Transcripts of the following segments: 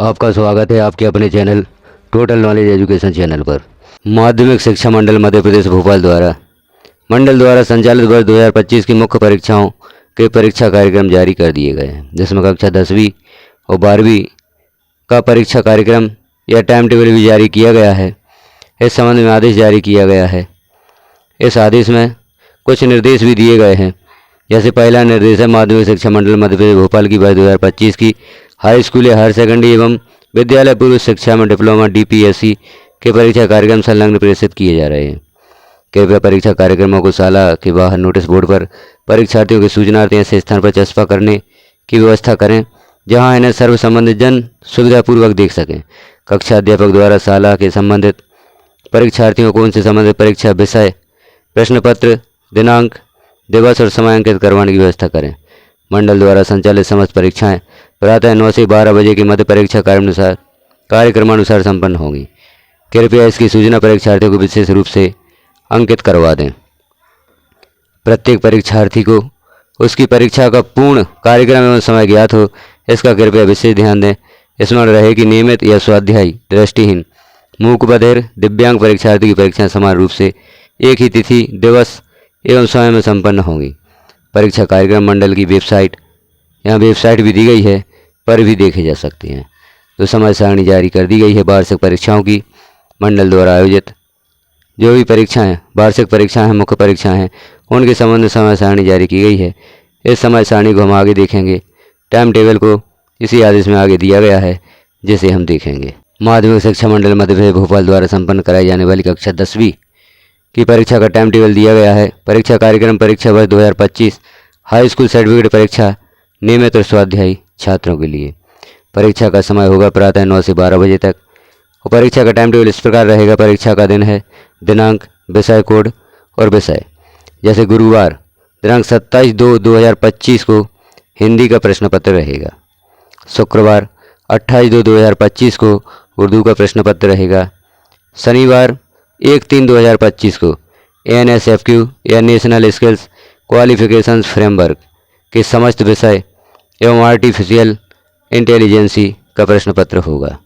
आपका स्वागत है आपके अपने channel total knowledge education channel पर। माध्यमिक शिक्षा मंडल मध्य प्रदेश भोपाल द्वारा संचालित वर्ष 2025 की मुख्य परीक्षाओं के परीक्षा कार्यक्रम जारी कर दिए गए हैं, जिसमें कक्षा 10वीं और 12वीं का परीक्षा कार्यक्रम या टाइम टेबल भी जारी किया गया है। इस संबंध में आदेश जारी किया गया है। इस आदेश में कुछ निर्देश भी दिए गए हैं। जैसे पहला निर्देश है, माध्यमिक शिक्षा मंडल मध्य प्रदेश भोपाल की वर्ष 2025 की हाई स्कूल या हायर सेकेंडरी एवं विद्यालय पूर्व शिक्षा में डिप्लोमा DPSC के परीक्षा कार्यक्रम संलग्न प्रेषित किए जा रहे हैं। कृपया परीक्षा कार्यक्रमों को शाला के बाहर नोटिस बोर्ड पर परीक्षार्थियों के सूचनार्थ ऐसे स्थान पर चस्पा करने की व्यवस्था करें जहां इन्हें सर्व संबंधित जन सुविधापूर्वक देख सकें। कक्षा अध्यापक द्वारा शाला के संबंधित परीक्षार्थियों को उनसे संबंधित परीक्षा विषय, प्रश्न पत्र, दिनांक, दिवस और समय अंकित करवाने की व्यवस्था करें। मंडल द्वारा संचालित समस्त परीक्षाएं प्रातः 9 से 12 बजे के मध्य परीक्षा कार्यक्रमानुसार संपन्न होंगी। कृपया इसकी सूचना परीक्षार्थियों को विशेष रूप से अंकित करवा दें। प्रत्येक परीक्षार्थी को उसकी परीक्षा का पूर्ण कार्यक्रम एवं समय ज्ञात हो, इसका कृपया विशेष ध्यान दें। स्मरण रहे कि नियमित या स्वाध्यायी, दृष्टिहीन, मूक बधिर, दिव्यांग परीक्षार्थी की परीक्षाएं समान रूप से एक ही तिथि, दिवस एवं समय में संपन्न होंगी। परीक्षा कार्यक्रम मंडल की वेबसाइट, यहाँ वेबसाइट भी दी गई है, पर भी देखे जा सकते हैं। तो समय सारणी जारी कर दी गई है वार्षिक परीक्षाओं की। मंडल द्वारा आयोजित जो भी परीक्षाएं, वार्षिक परीक्षाएं हैं, मुख्य परीक्षाएं हैं, उनके संबंध में समय सारणी जारी की गई है। इस समय सारणी को हम आगे देखेंगे। टाइम टेबल को इसी आदेश में आगे दिया गया है, जिसे हम देखेंगे। माध्यमिक शिक्षा मंडल मध्य प्रदेश भोपाल द्वारा संपन्न कराई जाने वाली कक्षा 10वीं की परीक्षा का टाइम टेबल दिया गया है। परीक्षा कार्यक्रम परीक्षा वर्ष 2025 हाई स्कूल सर्टिफिकेट परीक्षा नियमित और स्वाध्यायी छात्रों के लिए। परीक्षा का समय होगा प्रातः 9 से 12 बजे तक और परीक्षा का टाइम टेबल इस प्रकार रहेगा। परीक्षा का दिन है, दिनांक, विषय कोड और विषय। जैसे गुरुवार दिनांक 27/2/2025 को हिंदी का प्रश्न पत्र रहेगा। शुक्रवार 28/2/2025 को उर्दू का प्रश्न पत्र रहेगा। शनिवार 1/3/2025 को NSFQ या नेशनल स्किल्स क्वालिफिकेशंस फ्रेमवर्क के समस्त विषय एवं आर्टिफिशियल इंटेलिजेंसी का प्रश्न पत्र होगा।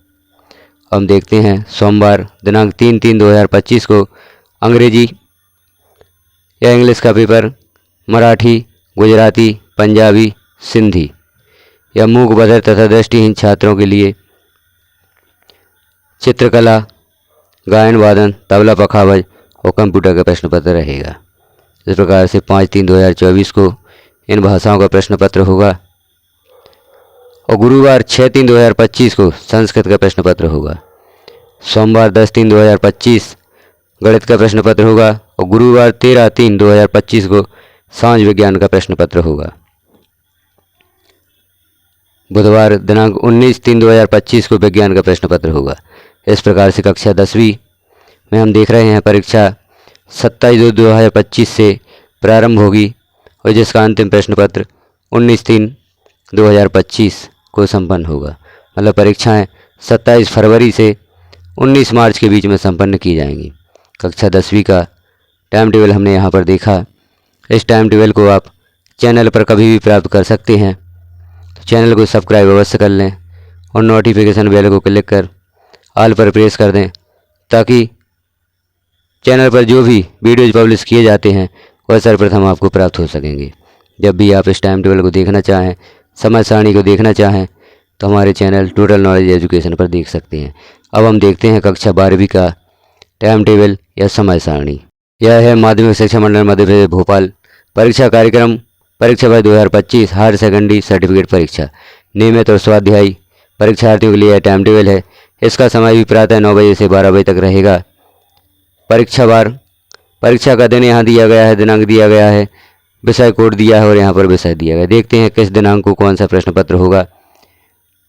हम देखते हैं सोमवार दिनांक 3/3/2025 को अंग्रेजी या इंग्लिश का पेपर, मराठी, गुजराती, पंजाबी, सिंधी या मूक बधिर तथा दृष्टिहीन छात्रों के लिए चित्रकला, गायन वादन, तबला पखावज और कंप्यूटर का प्रश्न पत्र रहेगा। इस प्रकार से 5/3/2024 को इन भाषाओं का प्रश्न पत्र होगा और गुरुवार 6/3/2025 को संस्कृत का प्रश्न पत्र होगा। सोमवार 10/3/2025 गणित का प्रश्न पत्र होगा और गुरुवार 13/3/2025 को समाज विज्ञान का प्रश्न पत्र होगा। बुधवार दिनांक 19/3/2025 को विज्ञान का प्रश्न पत्र होगा। इस प्रकार से कक्षा 10वीं में हम देख रहे हैं परीक्षा 27/2/2025 से प्रारंभ होगी और जिसका अंतिम प्रश्न पत्र 19/3/2025 को संपन्न होगा। मतलब परीक्षाएं 27 फरवरी से 19 मार्च के बीच में संपन्न की जाएंगी। कक्षा 10वीं का टाइम टेबल हमने यहाँ पर देखा। इस टाइम टेबल को आप चैनल पर कभी भी प्राप्त कर सकते हैं। तो चैनल को सब्सक्राइब अवश्य कर लें और नोटिफिकेशन बेल को क्लिक कर ऑल पर प्रेस कर दें, ताकि चैनल पर जो भी वीडियोज पब्लिश किए जाते हैं वह सर्वप्रथम आपको प्राप्त हो सकेंगे। जब भी आप इस टाइम टेबल को देखना चाहें, समय सारणी को देखना चाहें, तो हमारे चैनल टोटल नॉलेज एजुकेशन पर देख सकते हैं। अब हम देखते हैं कक्षा 12वीं का टाइम टेबल या समय सारणी। यह है माध्यमिक शिक्षा मंडल मध्य प्रदेश भोपाल परीक्षा कार्यक्रम परीक्षा वर्ष 2025 हायर सेकेंडरी सर्टिफिकेट परीक्षा नियमित और स्वाध्यायी परीक्षार्थियों के लिए यह टाइम टेबल है। इसका समय भी प्रातः 9 बजे से 12 बजे तक रहेगा। परीक्षा का दिन यहाँ दिया गया है, दिनांक दिया गया है, विषय कोड दिया है और यहाँ पर विषय दिया गया। देखते हैं किस दिनांक को कौन सा प्रश्न पत्र होगा।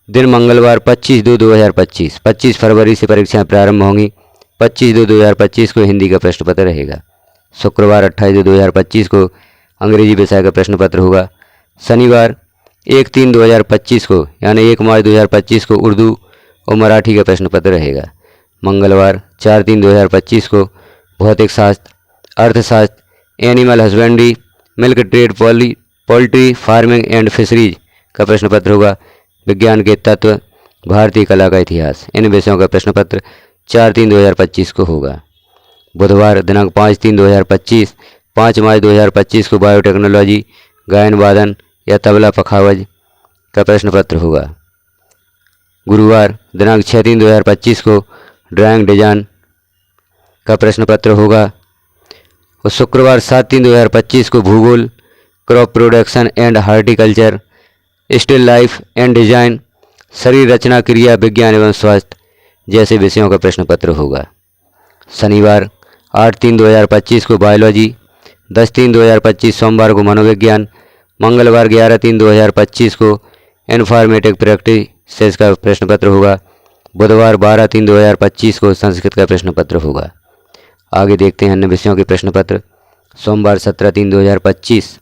दिन मंगलवार 25/2/2025, 25 फरवरी से परीक्षाएं प्रारंभ होंगी। 25/2/2025 को हिंदी का प्रश्न पत्र रहेगा। शुक्रवार 28/2/2025 को अंग्रेजी विषय का प्रश्न पत्र होगा। शनिवार 1/3/2025 को यानी 1 मार्च 2025 को उर्दू और मराठी का प्रश्न पत्र रहेगा। मंगलवार 4/3/2025 को भौतिक शास्त्र, अर्थशास्त्र, animal husbandry, milk trade, poultry farming and fisheries का प्रश्न पत्र होगा। विज्ञान के तत्व, भारतीय कला का इतिहास। इन विषयों का प्रश्न पत्र 4/3/2025 को होगा। बुधवार दिनांक 5/3/2025, 5 मार्च 2025 को बायोटेक्नोलॉजी, गायन वादन या तबला पखावज का प्रश्न पत्र होगा। गुरुवार दिनांक 6/3/2025 को ड्राइंग डिजाइन का प्रश्न पत्र होगा। और शुक्रवार 7/3/2025 को भूगोल, crop production and horticulture, still life and design, शरीर रचना, क्रिया विज्ञान एवं स्वास्थ्य जैसे विषयों का प्रश्न पत्र होगा। शनिवार 8/3/2025 को बायोलॉजी, 10/3/2025 सोमवार को मनोविज्ञान, मंगलवार 11/3/2025 को इन्फॉर्मेटिव प्रैक्टिसेस का प्रश्न पत्र होगा। बुधवार 12/3/2025 को संस्कृत का प्रश्न पत्र होगा। आगे देखते हैं अन्य विषयों के प्रश्न पत्र। सोमवार 17/3/2025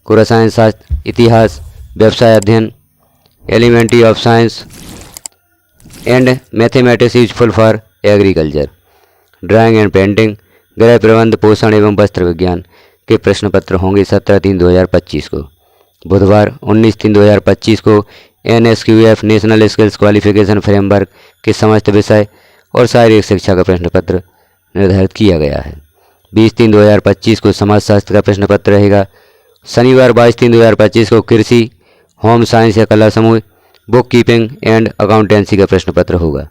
को रसायन शास्त्र, इतिहास, व्यवसाय अध्ययन, elementary of science and mathematics useful for agriculture, drawing and painting, गृह प्रबंध, पोषण एवं वस्त्र विज्ञान के प्रश्न पत्र होंगे 17/3/2025 को। बुधवार 19/3/2025 को NSQF national skills qualification framework के समस्त विषय और शारीरिक शिक्षा का प्रश्न पत्र निर्धारित किया गया है। 20/3/2025 को समाजशास्त्र का प्रश्न पत्र रहेगा। शनिवार 22/3/2025 को कृषि, होम साइंस या कला समूह, बुक कीपिंग एंड अकाउंटेंसी का प्रश्न पत्र होगा।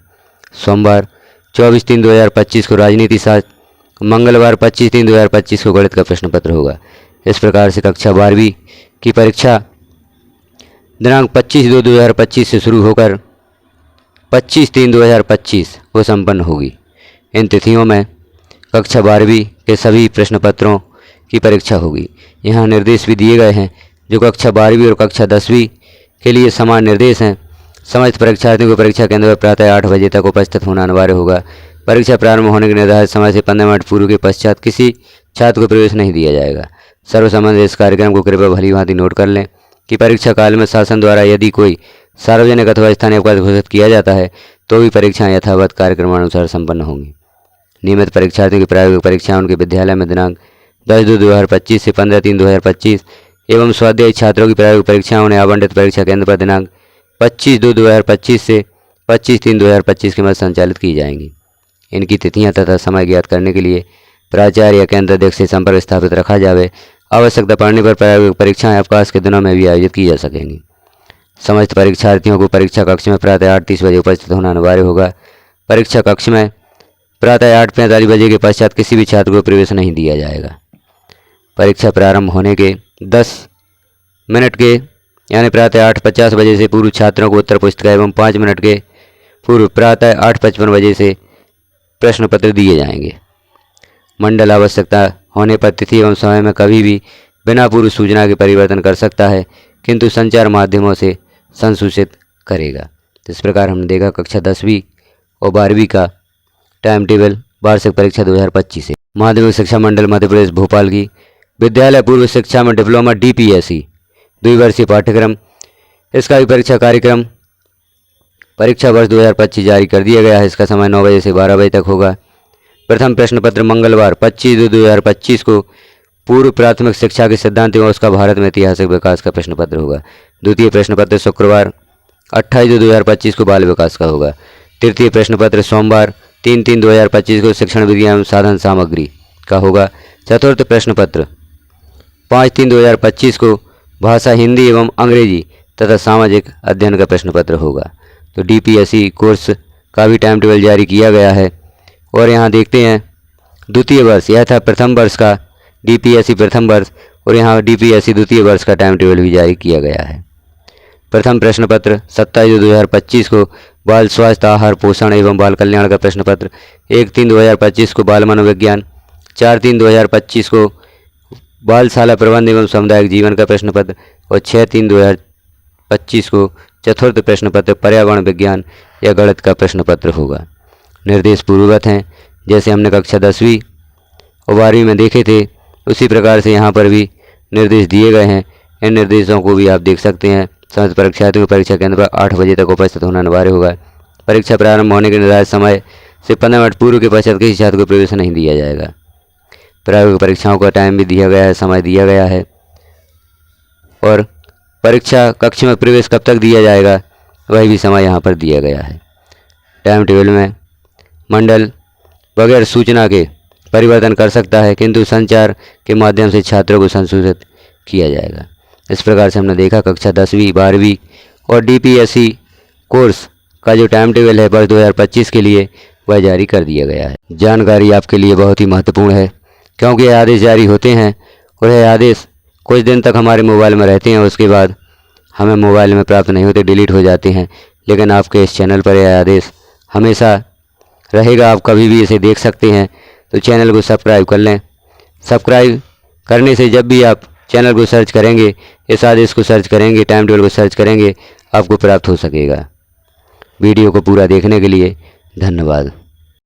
सोमवार 24/3/2025 को राजनीति शास्त्र, मंगलवार 25/3/2025 को गणित का प्रश्न पत्र होगा। इस प्रकार से कक्षा 12वीं की परीक्षा दिनांक 25/2/2025 से शुरू होकर 25/3/2025 को संपन्न होगी। इन तिथियों में कक्षा 12वीं के सभी प्रश्न पत्रों की परीक्षा होगी। यहाँ निर्देश भी दिए गए हैं जो कक्षा 12वीं और कक्षा 10वीं के लिए समान निर्देश हैं। समस्त परीक्षार्थियों को परीक्षा केंद्र पर प्रातः 8 बजे तक उपस्थित होना अनिवार्य होगा। परीक्षा प्रारंभ होने के निर्धारित समय से 15 मिनट पूर्व के पश्चात किसी छात्र को प्रवेश नहीं दिया जाएगा। सर्व संबंधित इस कार्यक्रम को कृपया भली भांति नोट कर लें कि परीक्षा काल में शासन द्वारा यदि कोई सार्वजनिक अथवा स्थानीय अवकाश घोषित किया जाता है तो भी परीक्षाएं यथावत कार्यक्रमानुसार संपन्न होंगी। नियमित परीक्षार्थियों की प्रायोगिक परीक्षाएं उनके विद्यालय में दिनांक 10/2/2025 से 15/3/2025 एवं स्वाध्यायी छात्रों की प्रायोगिक परीक्षाएं उन्हें आवंटित परीक्षा केंद्र पर दिनांक 25/2/2025 से 25/3/2025 के मध्य संचालित की जाएंगी। इनकी तिथियां तथा समय ज्ञात करने के लिए प्राचार्य या केंद्र अध्यक्ष से संपर्क स्थापित रखा जावे। आवश्यकता पड़ने पर प्रायोगिक परीक्षाएं अवकाश के दिनों में भी आयोजित की जा सकेंगी। समस्त परीक्षार्थियों को परीक्षा कक्ष में प्रातः 8:30 बजे उपस्थित होना अनिवार्य होगा। परीक्षा कक्ष में प्रातः 8:45 बजे के पश्चात किसी भी छात्र को प्रवेश नहीं दिया जाएगा। परीक्षा प्रारंभ होने के 10 मिनट के यानी प्रातः 8:50 बजे से पूर्व छात्रों को उत्तर पुस्तिका एवं 5 मिनट के पूर्व प्रातः 8:55 बजे से प्रश्न पत्र दिए जाएंगे। मंडल आवश्यकता होने पर तिथि एवं समय में कभी भी बिना पूर्व सूचना के परिवर्तन कर सकता है, किंतु संचार माध्यमों से संसूचित करेगा। इस प्रकार हमने देखा कक्षा 10वीं और 12वीं का टाइम टेबल वार्षिक परीक्षा 2025 से। माध्यमिक शिक्षा मंडल मध्य प्रदेश भोपाल की विद्यालय पूर्व शिक्षा में डिप्लोमा DPSC द्विवर्षीय पाठ्यक्रम, इसका भी परीक्षा कार्यक्रम परीक्षा वर्ष 2025 जारी कर दिया गया है। इसका समय 9 बजे से 12 बजे तक होगा। प्रथम प्रश्न पत्र मंगलवार 25/2/2025 को पूर्व प्राथमिक शिक्षा के सिद्धांत एवं उसका भारत में ऐतिहासिक विकास का प्रश्न पत्र होगा। द्वितीय प्रश्न पत्र शुक्रवार 28/2/2025 को बाल विकास का होगा। तृतीय प्रश्न पत्र सोमवार 3/3/2025 को शिक्षण विज्ञान एवं साधन सामग्री का होगा। चतुर्थ प्रश्न पत्र 5/3/2025 को भाषा हिंदी एवं अंग्रेजी तथा सामाजिक अध्ययन का प्रश्न पत्र होगा। तो DPSC कोर्स का भी टाइम टेबल जारी किया गया है। और यहाँ देखते हैं द्वितीय वर्ष, यह था प्रथम वर्ष का DPSC प्रथम वर्ष, और यहाँ DPSC द्वितीय वर्ष का टाइम टेबल भी जारी किया गया है। प्रथम प्रश्न पत्र 27/2/2025 को बाल स्वास्थ्य, आहार, पोषण एवं बाल कल्याण का प्रश्न पत्र। 1/3/2025 को बाल मनोविज्ञान, 4/3/2025 को बालशाला प्रबंध एवं सामुदायिक जीवन का प्रश्न पत्र, और 6/3/2025 को चतुर्थ प्रश्न पत्र पर्यावरण विज्ञान या गणित का प्रश्न पत्र होगा। निर्देश पूर्ववत हैं, जैसे हमने कक्षा 10वीं और 12वीं में देखे थे उसी प्रकार से यहाँ पर भी निर्देश दिए गए हैं। इन निर्देशों को भी आप देख सकते हैं। समस्त परीक्षार्थियों को परीक्षा केंद्र पर 8 बजे तक उपस्थित होना अनिवार्य होगा। परीक्षा प्रारंभ होने के निर्धारित समय से 15 मिनट पूर्व के पश्चात किसी छात्र को प्रवेश नहीं दिया जाएगा। प्रायोगिक परीक्षाओं का टाइम भी दिया गया है, समय दिया गया है। और परीक्षा कक्ष में प्रवेश कब तक दिया जाएगा, वही भी समय यहाँ पर दिया गया है। टाइम टेबल में मंडल बगैर सूचना के परिवर्तन कर सकता है, किंतु संचार के माध्यम से छात्रों को संशोधित किया जाएगा। इस प्रकार से हमने देखा कक्षा 10वीं 12वीं और DPSC कोर्स का जो टाइम टेबल है वर्ष 2025 के लिए वह जारी कर दिया गया है। जानकारी आपके लिए बहुत ही महत्वपूर्ण है, क्योंकि यह आदेश जारी होते हैं और यह आदेश कुछ दिन तक हमारे मोबाइल में रहते हैं, उसके बाद हमें मोबाइल में प्राप्त नहीं होते, डिलीट हो जाते हैं। लेकिन आपके इस चैनल पर यह आदेश हमेशा रहेगा, आप कभी भी इसे देख सकते हैं। तो चैनल को सब्सक्राइब कर लें। सब्सक्राइब करने से जब भी आप चैनल को सर्च करेंगे, इस आदेश को सर्च करेंगे, टाइम टेबल को सर्च करेंगे, आपको प्राप्त हो सकेगा। वीडियो को पूरा देखने के लिए धन्यवाद।